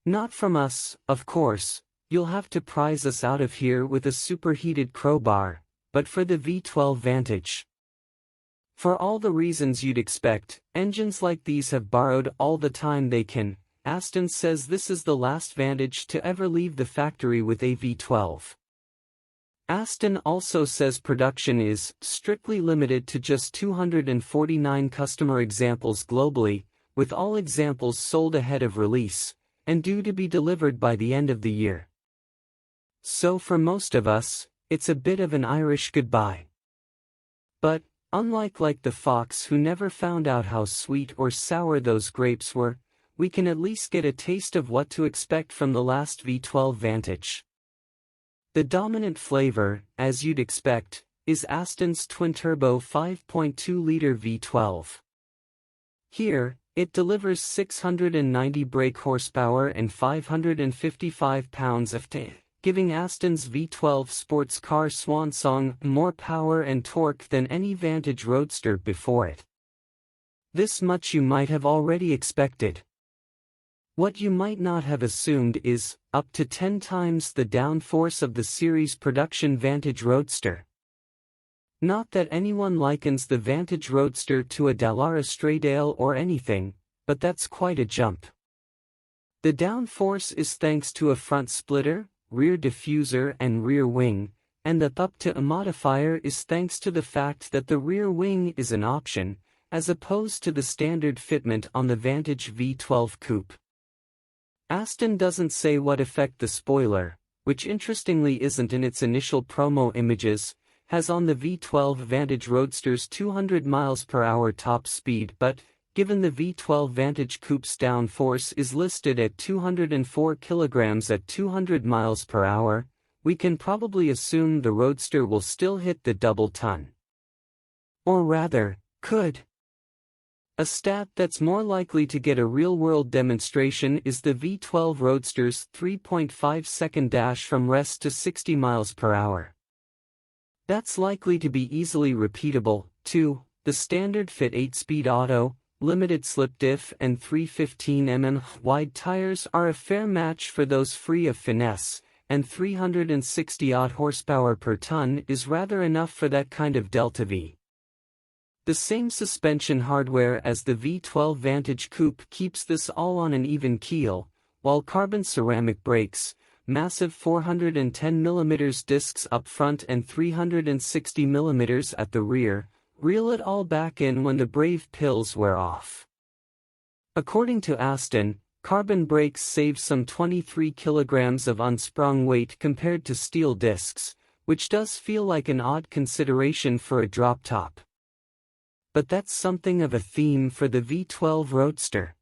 Not from us, of course, you'll have to prise us out of here with a superheated crowbar, but for the V12 Vantage. For all the reasons you'd expect, engines like these have borrowed all the time they can. Aston says this is the last Vantage to ever leave the factory with a V12. Aston also says production is strictly limited to just 249 customer examples globally, with all examples sold ahead of release, and due to be delivered by the end of the year. So for most of us, it's a bit of an Irish goodbye. But, unlike the fox who never found out how sweet or sour those grapes were, we can at least get a taste of what to expect from the last V12 Vantage. The dominant flavor, as you'd expect, is Aston's twin-turbo 5.2-liter V12. Here, it delivers 690 brake horsepower and 555 pounds of torque, giving Aston's V12 sports car swan song more power and torque than any Vantage Roadster before it. This much you might have already expected. What you might not have assumed is, up to 10 times the downforce of the series production Vantage Roadster. Not that anyone likens the Vantage Roadster to a Dallara Straydale or anything, but that's quite a jump. The downforce is thanks to a front splitter, rear diffuser and rear wing, and the up to a modifier is thanks to the fact that the rear wing is an option, as opposed to the standard fitment on the Vantage V12 Coupe. Aston doesn't say what effect the spoiler, which interestingly isn't in its initial promo images, has on the V12 Vantage Roadster's 200 mph top speed, but, given the V12 Vantage Coupe's downforce is listed at 204 kg at 200 mph, we can probably assume the Roadster will still hit the double ton. Or rather, could. A stat that's more likely to get a real-world demonstration is the V12 Roadster's 3.5-second dash from rest to 60 mph. That's likely to be easily repeatable, too. The standard fit 8-speed auto, limited slip diff and 315mm wide tires are a fair match for those free of finesse, and 360-odd horsepower per ton is rather enough for that kind of Delta V. The same suspension hardware as the V12 Vantage Coupe keeps this all on an even keel, while carbon ceramic brakes, massive 410mm discs up front and 360mm at the rear, reel it all back in when the brave pills wear off. According to Aston, carbon brakes save some 23 kilograms of unsprung weight compared to steel discs, which does feel like an odd consideration for a drop top. But that's something of a theme for the V12 Roadster.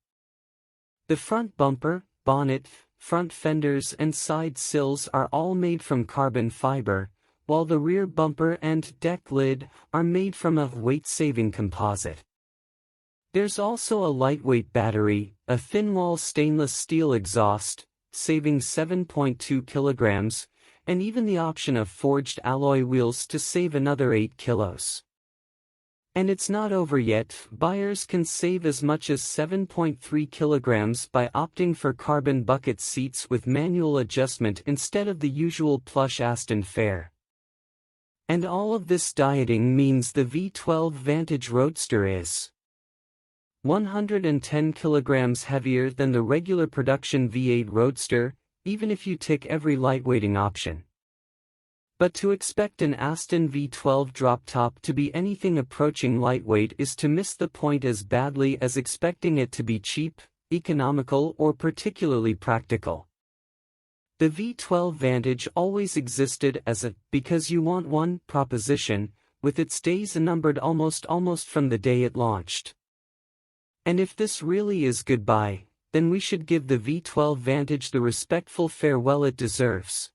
The front bumper, bonnet, front fenders and side sills are all made from carbon fiber, while the rear bumper and deck lid are made from a weight-saving composite. There's also a lightweight battery, a thin-wall stainless steel exhaust, saving 7.2 kilograms, and even the option of forged alloy wheels to save another 8 kilos. And it's not over yet. Buyers can save as much as 7.3 kilograms by opting for carbon bucket seats with manual adjustment instead of the usual plush Aston fare. And all of this dieting means the V12 Vantage Roadster is 110 kilograms heavier than the regular production V8 Roadster, even if you tick every lightweighting option. But to expect an Aston V12 drop top to be anything approaching lightweight is to miss the point as badly as expecting it to be cheap, economical or particularly practical. The V12 Vantage always existed as a because you want one proposition, with its days numbered almost from the day it launched. And if this really is goodbye, then we should give the V12 Vantage the respectful farewell it deserves.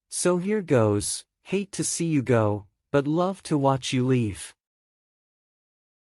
So here goes, hate to see you go, but love to watch you leave.